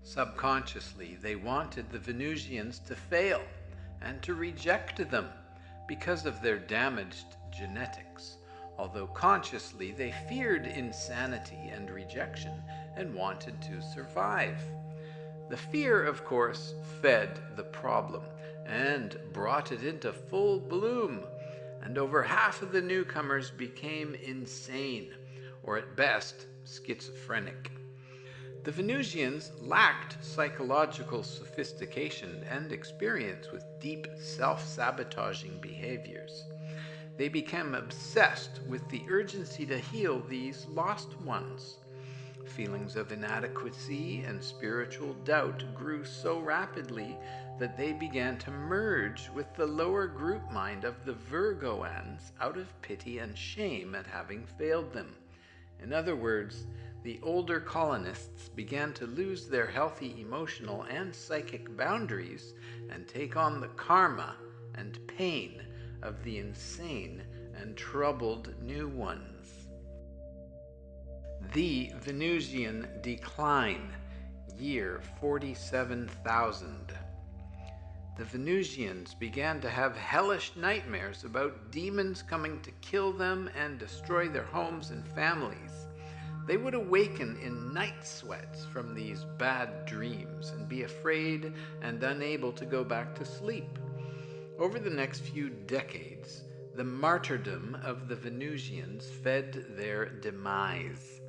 Subconsciously, they wanted the Venusians to fail and to reject them because of their damaged genetics, although consciously they feared insanity and rejection and wanted to survive. The fear, of course, fed the problem and brought it into full bloom, and over half of the newcomers became insane, or at best, schizophrenic. The Venusians lacked psychological sophistication and experience with deep self-sabotaging behaviors. They became obsessed with the urgency to heal these lost ones. Feelings of inadequacy and spiritual doubt grew so rapidly that they began to merge with the lower group mind of the Virgoans out of pity and shame at having failed them. In other words, the older colonists began to lose their healthy emotional and psychic boundaries and take on the karma and pain of the insane and troubled new ones. The Venusian Decline, year 47,000. The Venusians began to have hellish nightmares about demons coming to kill them and destroy their homes and families. They would awaken in night sweats from these bad dreams and be afraid and unable to go back to sleep. Over the next few decades, the martyrdom of the Venusians fed their demise.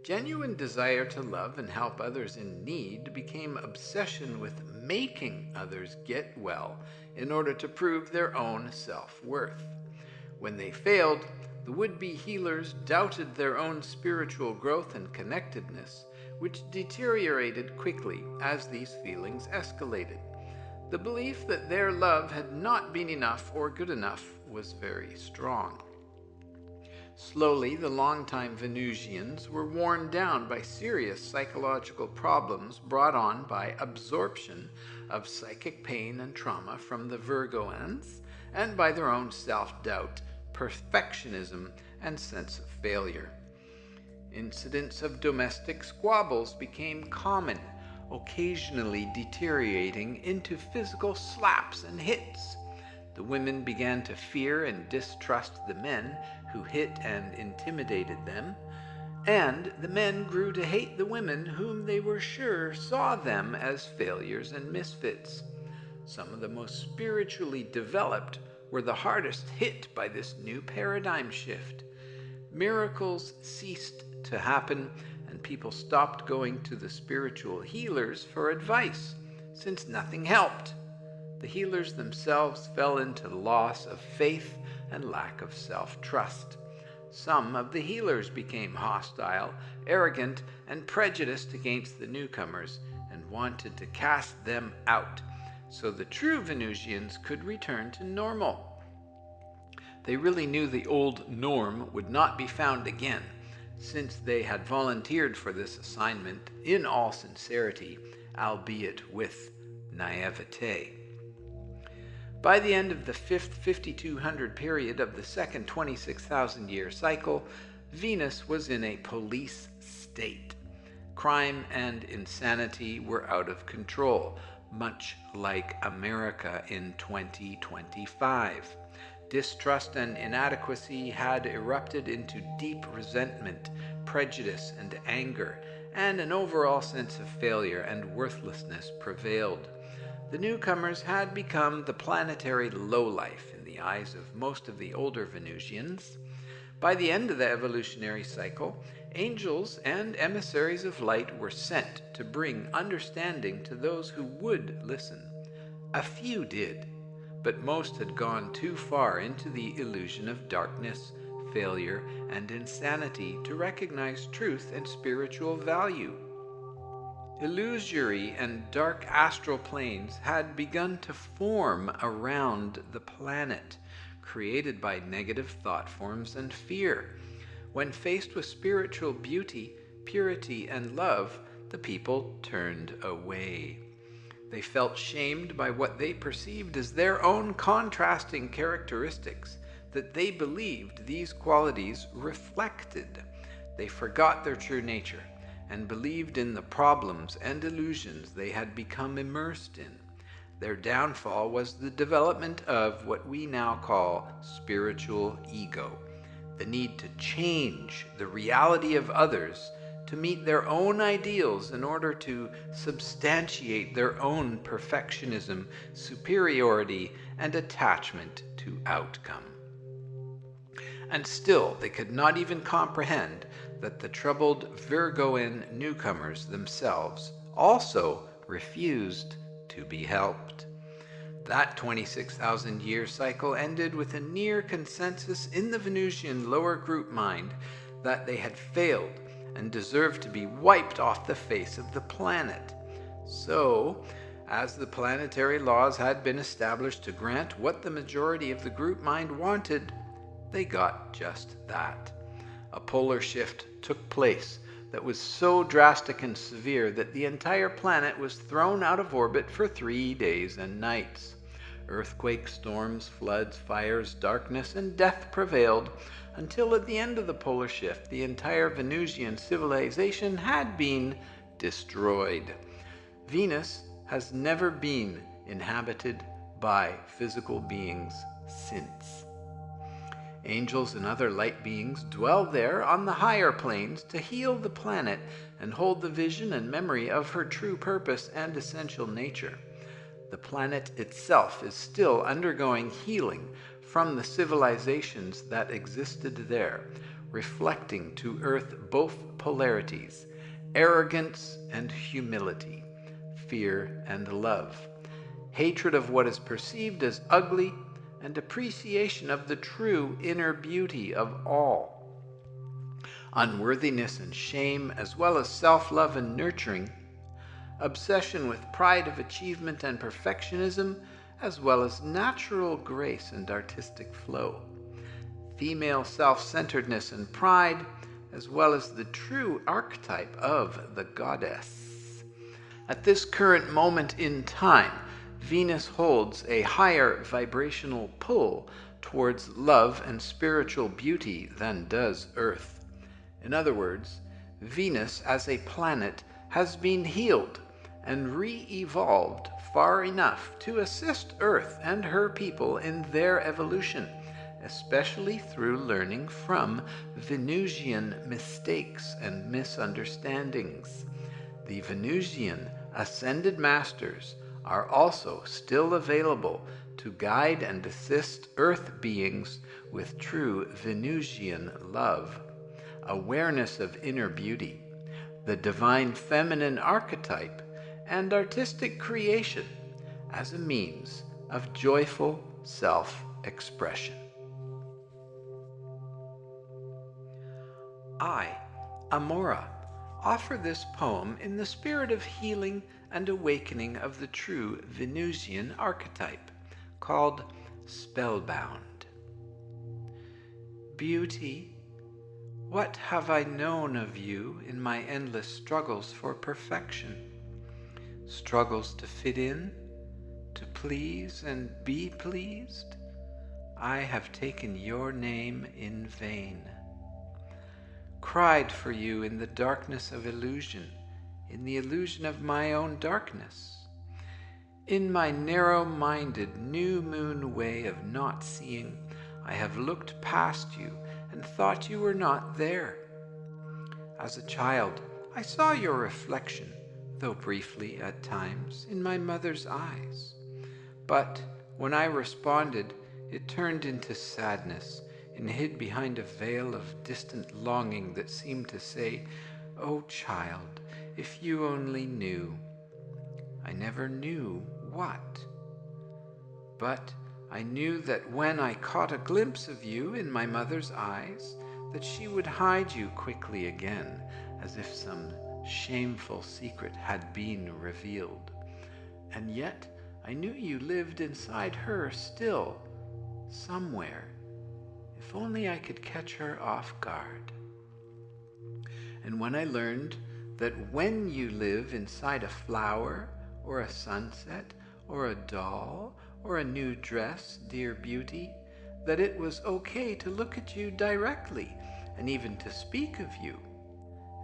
Genuine desire to love and help others in need became obsession with making others get well in order to prove their own self-worth. When they failed, the would-be healers doubted their own spiritual growth and connectedness, which deteriorated quickly as these feelings escalated. The belief that their love had not been enough or good enough was very strong. Slowly, the longtime Venusians were worn down by serious psychological problems brought on by absorption of psychic pain and trauma from the Virgoans and by their own self-doubt, perfectionism, and sense of failure. Incidents of domestic squabbles became common, occasionally deteriorating into physical slaps and hits. The women began to fear and distrust the men who hit and intimidated them, and the men grew to hate the women whom they were sure saw them as failures and misfits. Some of the most spiritually developed were the hardest hit by this new paradigm shift. Miracles ceased to happen, and people stopped going to the spiritual healers for advice, since nothing helped. The healers themselves fell into loss of faith and lack of self-trust. Some of the healers became hostile, arrogant, and prejudiced against the newcomers and wanted to cast them out, so the true Venusians could return to normal. They really knew the old norm would not be found again, since they had volunteered for this assignment in all sincerity, albeit with naivete. By the end of the fifth 5200 period of the second 26,000-year cycle, Venus was in a police state. Crime and insanity were out of control, much like America in 2025. Distrust and inadequacy had erupted into deep resentment, prejudice, and anger, and an overall sense of failure and worthlessness prevailed. The newcomers had become the planetary lowlife in the eyes of most of the older Venusians. By the end of the evolutionary cycle, angels and emissaries of light were sent to bring understanding to those who would listen. A few did, but most had gone too far into the illusion of darkness, failure, and insanity to recognize truth and spiritual value. Illusory and dark astral planes had begun to form around the planet, created by negative thought forms and fear. When faced with spiritual beauty, purity, and love, the people turned away. They felt shamed by what they perceived as their own contrasting characteristics that they believed these qualities reflected. They forgot their true nature and believed in the problems and illusions they had become immersed in. Their downfall was the development of what we now call spiritual ego, the need to change the reality of others to meet their own ideals in order to substantiate their own perfectionism, superiority, and attachment to outcome. And still they could not even comprehend that the troubled Virgoan newcomers themselves also refused to be helped. That 26,000-year cycle ended with a near consensus in the Venusian lower group mind that they had failed and deserved to be wiped off the face of the planet. So, as the planetary laws had been established to grant what the majority of the group mind wanted, they got just that. A polar shift took place that was so drastic and severe that the entire planet was thrown out of orbit for 3 days and nights. Earthquakes, storms, floods, fires, darkness, and death prevailed until at the end of the polar shift, the entire Venusian civilization had been destroyed. Venus has never been inhabited by physical beings since. Angels and other light beings dwell there on the higher planes to heal the planet and hold the vision and memory of her true purpose and essential nature. The planet itself is still undergoing healing from the civilizations that existed there, reflecting to Earth both polarities, arrogance and humility, fear and love, hatred of what is perceived as ugly, and appreciation of the true inner beauty of all. Unworthiness and shame, as well as self-love and nurturing. Obsession with pride of achievement and perfectionism, as well as natural grace and artistic flow. Female self-centeredness and pride, as well as the true archetype of the goddess. At this current moment in time, Venus holds a higher vibrational pull towards love and spiritual beauty than does Earth. In other words, Venus as a planet has been healed and re-evolved far enough to assist Earth and her people in their evolution, especially through learning from Venusian mistakes and misunderstandings. The Venusian ascended masters are also still available to guide and assist Earth beings with true Venusian love, awareness of inner beauty, the divine feminine archetype, and artistic creation as a means of joyful self-expression. I, Amorah, offer this poem in the spirit of healing and awakening of the true Venusian archetype, called Spellbound. Beauty, what have I known of you in my endless struggles for perfection? Struggles to fit in, to please and be pleased? I have taken your name in vain. Cried for you in the darkness of illusion, in the illusion of my own darkness. In my narrow-minded new moon way of not seeing, I have looked past you and thought you were not there. As a child, I saw your reflection, though briefly at times, in my mother's eyes. But when I responded, it turned into sadness and hid behind a veil of distant longing that seemed to say, "Oh, child, if you only knew." I never knew what. But I knew that when I caught a glimpse of you in my mother's eyes, that she would hide you quickly again, as if some shameful secret had been revealed. And yet I knew you lived inside her still, somewhere. If only I could catch her off guard. And when I learned that when you live inside a flower, or a sunset, or a doll, or a new dress, dear beauty, that it was okay to look at you directly, and even to speak of you,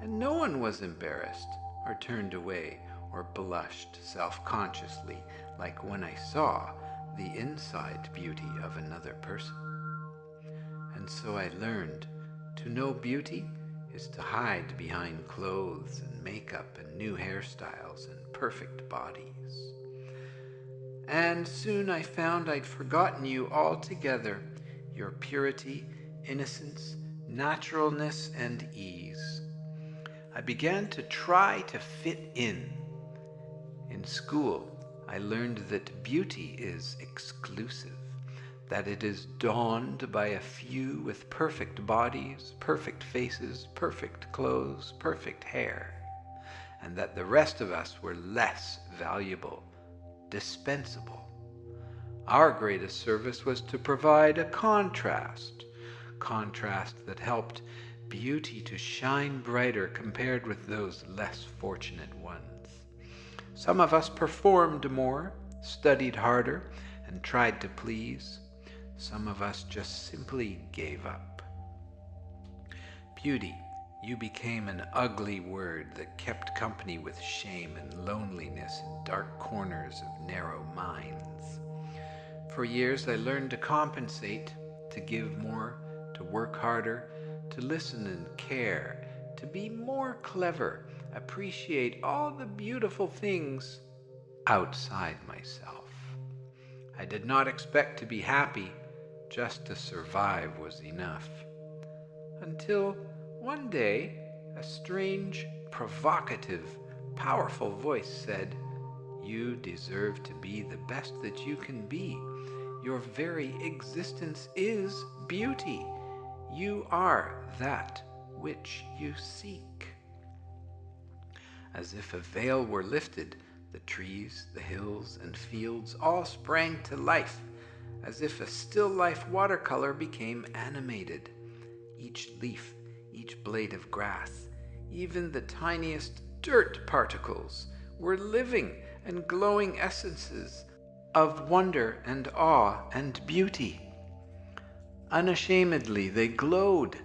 and no one was embarrassed, or turned away, or blushed self-consciously, like when I saw the inside beauty of another person. And so I learned to know beauty is to hide behind clothes and makeup and new hairstyles and perfect bodies. And soon I found I'd forgotten you altogether, your purity, innocence, naturalness, and ease. I began to try to fit in. In school, I learned that beauty is exclusive, that it is donned by a few with perfect bodies, perfect faces, perfect clothes, perfect hair, and that the rest of us were less valuable, dispensable. Our greatest service was to provide a contrast that helped beauty to shine brighter compared with those less fortunate ones. Some of us performed more, studied harder, and tried to please. Some of us just simply gave up. Beauty, you became an ugly word that kept company with shame and loneliness in dark corners of narrow minds. For years I learned to compensate, to give more, to work harder, to listen and care, to be more clever, appreciate all the beautiful things outside myself. I did not expect to be happy, just to survive was enough. Until one day, a strange, provocative, powerful voice said, "You deserve to be the best that you can be. Your very existence is beauty. You are that which you seek." As if a veil were lifted, the trees, the hills, and fields all sprang to life, as if a still life watercolor became animated. Each leaf, each blade of grass, even the tiniest dirt particles were living and glowing essences of wonder and awe and beauty. Unashamedly they glowed,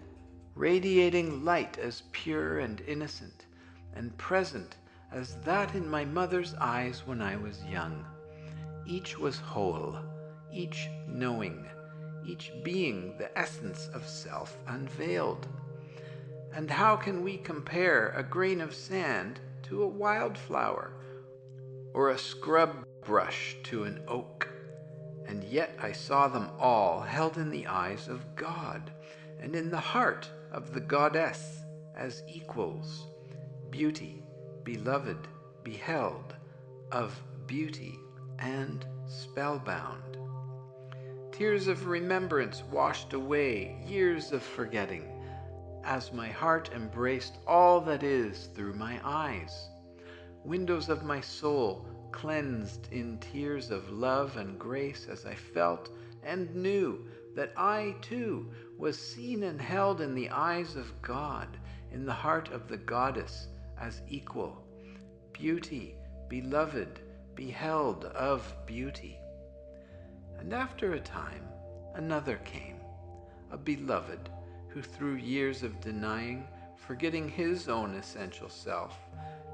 radiating light as pure and innocent, and present as that in my mother's eyes when I was young. Each was whole, each knowing, each being the essence of self unveiled. And how can we compare a grain of sand to a wildflower, or a scrub brush to an oak? And yet I saw them all held in the eyes of God, and in the heart of the goddess as equals. Beauty, beloved, beheld, of beauty, and spellbound. Tears of remembrance washed away years of forgetting, as my heart embraced all that is through my eyes. Windows of my soul cleansed in tears of love and grace as I felt and knew that I, too, was seen and held in the eyes of God, in the heart of the goddess as equal. Beauty, beloved, beheld of beauty. And after a time, another came, a beloved, who through years of denying, forgetting his own essential self,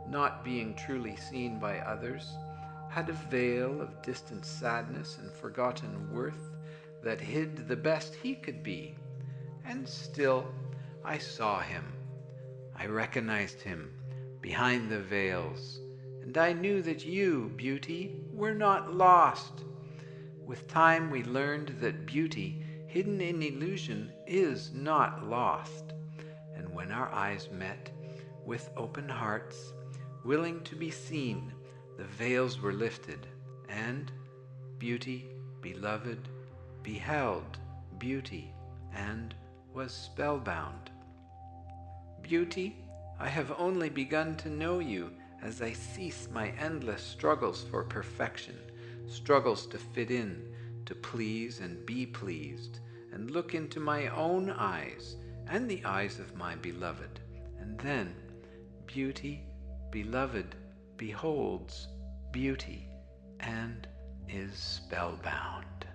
not being truly seen by others, had a veil of distant sadness and forgotten worth that hid the best he could be. And still I saw him. I recognized him behind the veils, and I knew that you, beauty, were not lost. With time we learned that beauty, hidden in illusion, is not lost. And when our eyes met, with open hearts, willing to be seen, the veils were lifted, and beauty, beloved, beheld beauty, and was spellbound. Beauty, I have only begun to know you as I cease my endless struggles for perfection, struggles to fit in, to please and be pleased, and look into my own eyes and the eyes of my beloved. And then, beauty, beloved, beholds beauty, and is spellbound.